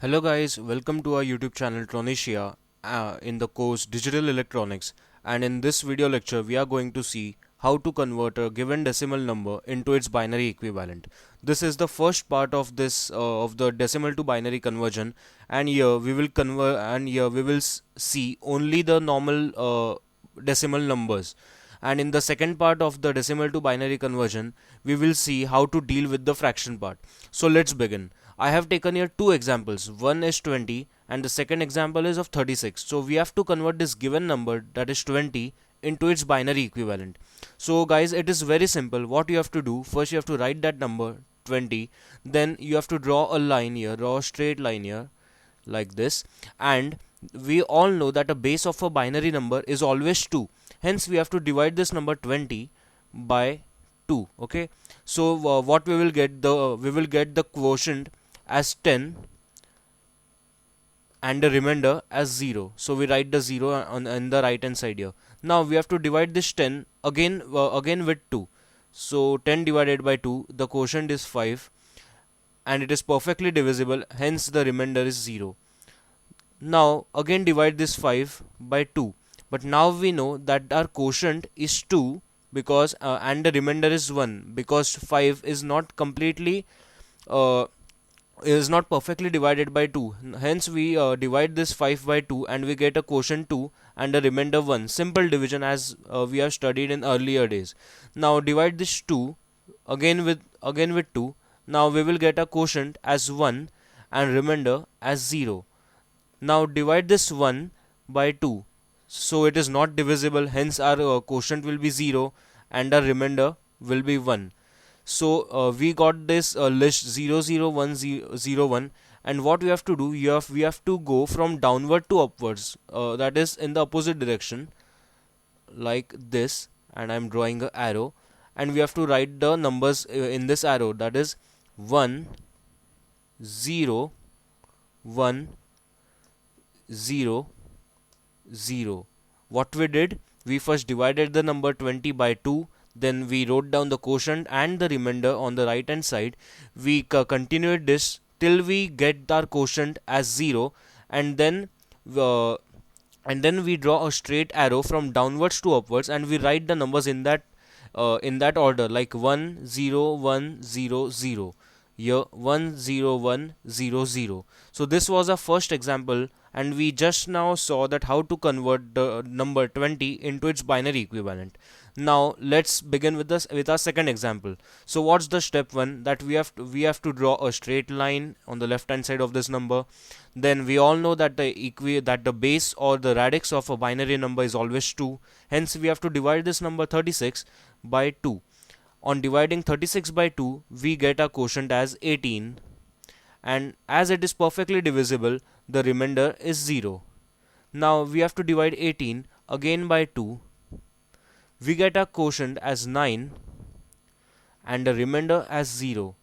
Hello guys, welcome to our YouTube channel Tronicia in the course Digital Electronics, and in this video lecture we are going to see how to convert a given decimal number into its binary equivalent. This is the first part of this of the decimal to binary conversion, and here we will see only the normal decimal numbers, and in the second part of the decimal to binary conversion we will see how to deal with the fraction part. So let's begin. I have taken here two examples. One is 20 and the second example is of 36. So we have to convert this given number, that is 20, into its binary equivalent. So guys, it is very simple. What you have to do, first you have to write that number 20, then you have to draw a line here, draw a straight line here like this, and we all know that a base of a binary number is always 2. Hence we have to divide this number 20 by 2. Okay, so what we will get, the quotient as 10 and the remainder as 0. So we write the 0 on the right hand side here. Now we have to divide this 10 again with 2. So 10 divided by 2, the quotient is 5 and it is perfectly divisible, hence the remainder is 0. Now again divide this 5 by 2, but now we know that our quotient is 2 because and the remainder is 1 because 5 is not perfectly divided by 2. Hence we divide this 5 by 2 and we get a quotient 2 and a remainder 1. Simple division, as we have studied in earlier days. Now divide this 2 again with 2. Now we will get a quotient as 1 and remainder as 0. Now divide this 1 by 2. So it is not divisible, hence our quotient will be 0 and our remainder will be 1. So we got this list 00101, and what we have to do, we have to go from downward to upwards, that is in the opposite direction like this, and I'm drawing an arrow, and we have to write the numbers in this arrow, that is 1 0 1 0 0. What we did, we first divided the number 20 by 2, then we wrote down the quotient and the remainder on the right hand side. We continued this till we get our quotient as 0, and then uh, we draw a straight arrow from downwards to upwards and we write the numbers in that order, like 1 0 1 0 0, here 1 0 1 0 0. So this was our first example, and we just now saw that how to convert the number 20 into its binary equivalent. Now let's begin with our second example. So what's the step 1? That we have to draw a straight line on the left hand side of this number. Then we all know that the base or the radix of a binary number is always 2. Hence we have to divide this number 36 by 2. On dividing 36 by 2, we get our quotient as 18, and as it is perfectly divisible, the remainder is 0. Now we have to divide 18 again by 2. We get our quotient as 9 and the remainder as 0.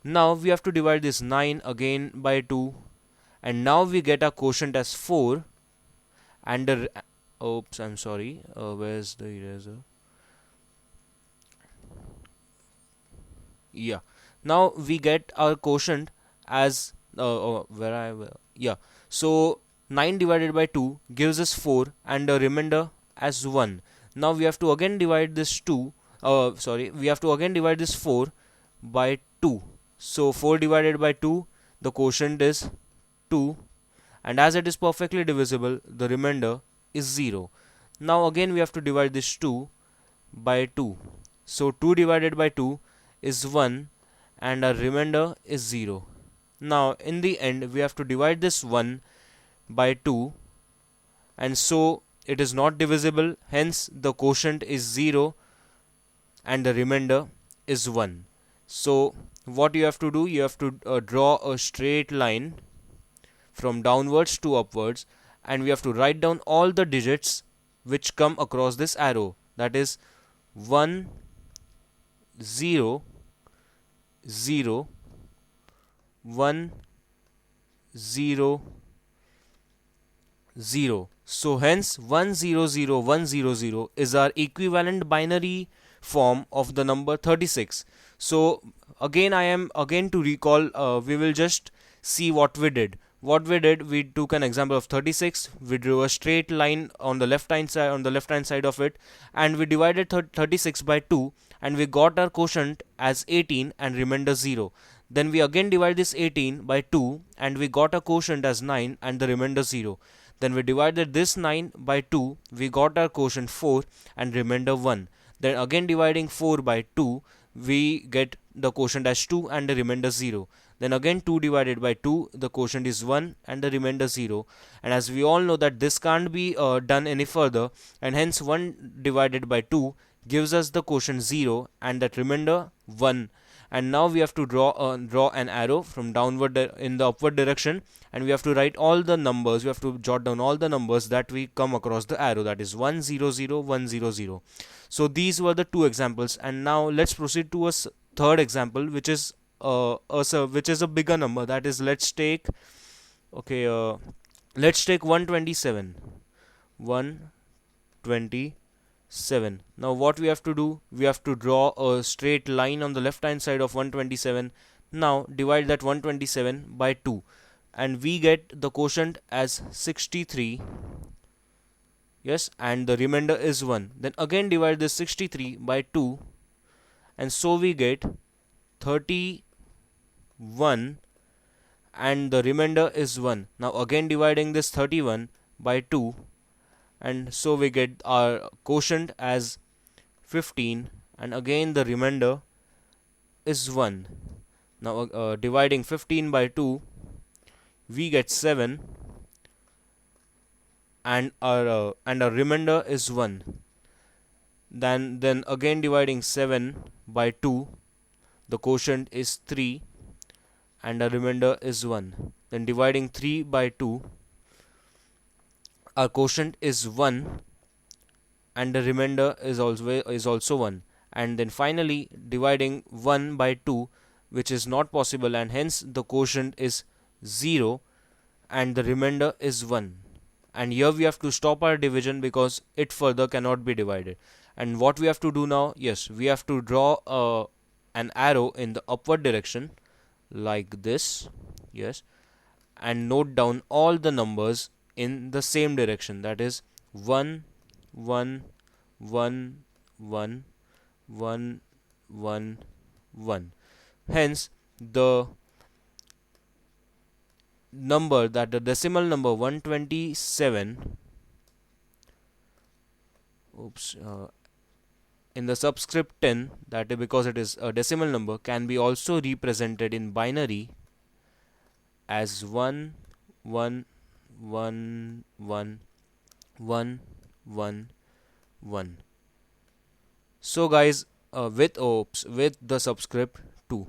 Now we have to divide this 9 again by 2, and now we get our quotient as 4 and the oops, I'm sorry, where's the eraser? Yeah, now we get our quotient as where I yeah, so 9 divided by 2 gives us 4 and the remainder as 1. Now we have to again divide this 2 we have to again divide this 4 by 2. So 4 divided by 2, the quotient is 2, and as it is perfectly divisible, the remainder is 0. Now again we have to divide this 2 by 2. So 2 divided by 2 is 1 and our remainder is 0. Now in the end we have to divide this 1 by 2, and so it is not divisible, hence the quotient is 0 and the remainder is 1. So what you have to do, you have to draw a straight line from downwards to upwards, and we have to write down all the digits which come across this arrow, that is 1 0 0 1 0 0. So hence 100100 is our equivalent binary form of the number 36. So again, I am again to recall, we will just see what we did. We took an example of 36. We drew a straight line on the left hand side, of it, and we divided 36 by 2, and we got our quotient as 18 and remainder 0. Then we again divide this 18 by 2, and we got a quotient as 9 and the remainder 0. Then we divided this 9 by 2, we got our quotient 4 and remainder 1. Then again dividing 4 by 2, we get the quotient as 2 and the remainder 0. Then again 2 divided by 2, the quotient is 1 and the remainder 0. And as we all know that this can't be done any further, and hence 1 divided by 2 gives us the quotient 0 and that remainder 1. And now we have to draw an arrow from downward in the upward direction, and we have to write all the numbers. We have to jot down all the numbers that we come across the arrow, that is 1 0 0 1 0 0. So these were the two examples, and now let's proceed to a third example, which is a bigger number. That is, let's take 127. 127. Now what we have to do, we have to draw a straight line on the left hand side of 127. Now divide that 127 by 2, and we get the quotient as 63. Yes, and the remainder is 1. Then again divide this 63 by 2, and so we get 31 and the remainder is 1. Now again dividing this 31 by 2, and so we get our quotient as 15, and again the remainder is 1. Now dividing 15 by 2, we get 7, and our remainder is 1. Then again dividing 7 by 2, the quotient is 3 and the remainder is 1. Then dividing 3 by 2, our quotient is 1 and the remainder is also 1. And then finally dividing 1 by 2, which is not possible, and hence the quotient is 0 and the remainder is 1. And here we have to stop our division because it further cannot be divided. And what we have to do now, yes, we have to draw an arrow in the upward direction like this, yes, and note down all the numbers in the same direction, that is 1 1 1 1 1 1 1. Hence the number, that the decimal number 127, in the subscript 10, that is because it is a decimal number, can be also represented in binary as 1 1 1 1 1 1 1. So guys, with the subscript 2.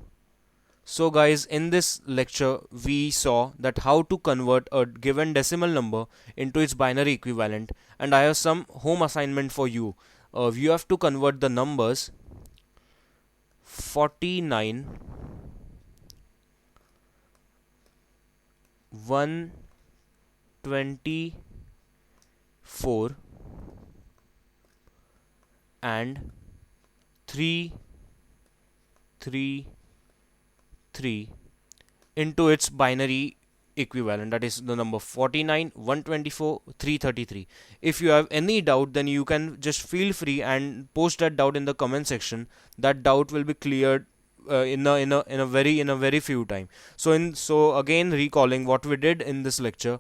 So guys, in this lecture we saw that how to convert a given decimal number into its binary equivalent, and I have some home assignment for you. You have to convert the numbers 49, 124 and 333 into its binary equivalent, that is the number 49, 124, 333. If you have any doubt, then you can just feel free and post that doubt in the comment section. That doubt will be cleared in a very few time. So again, recalling what we did in this lecture,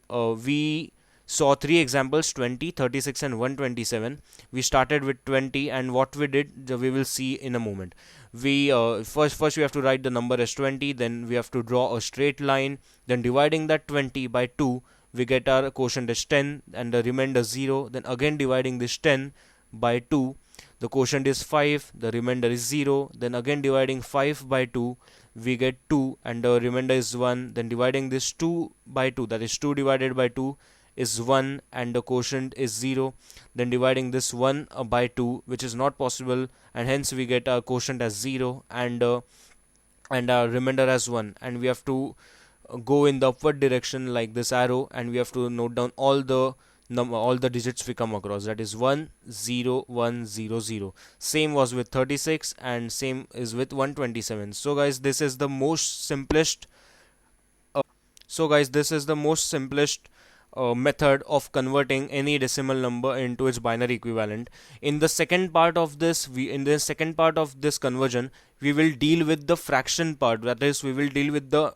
we saw three examples: 20, 36 and 127. We started with 20, and what we did we will see in a moment. We first we have to write the number as 20, then we have to draw a straight line, then dividing that 20 by 2, we get our quotient as 10 and the remainder 0. Then again dividing this 10 by 2, the quotient is 5, the remainder is 0. Then again dividing 5 by 2, we get 2 and the remainder is 1. Then dividing this 2 by 2, that is 2 divided by 2 is 1 and the quotient is 0. Then dividing this 1 by 2, which is not possible, and hence we get our quotient as 0 and our remainder as 1. And we have to go in the upward direction like this arrow, and we have to note down all the digits we come across, that is 1 0 1 0 0. Same was with 36 and same is with 127. So guys, this is the most simplest So guys, this is the most simplest method of converting any decimal number into its binary equivalent. In the second part of this, conversion, we will deal with the fraction part. That is, we will deal with the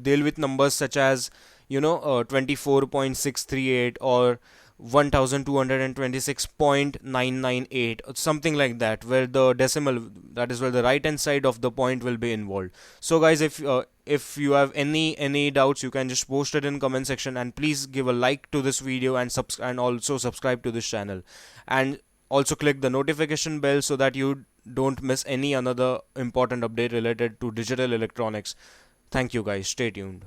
deal with numbers such as 24.638 or 1226.998 or something like that, where the decimal, that is where the right hand side of the point will be involved. So guys, if you have any doubts, you can just post it in comment section, and please give a like to this video and also subscribe to this channel, and also click the notification bell so that you don't miss any another important update related to digital electronics. Thank you guys, stay tuned.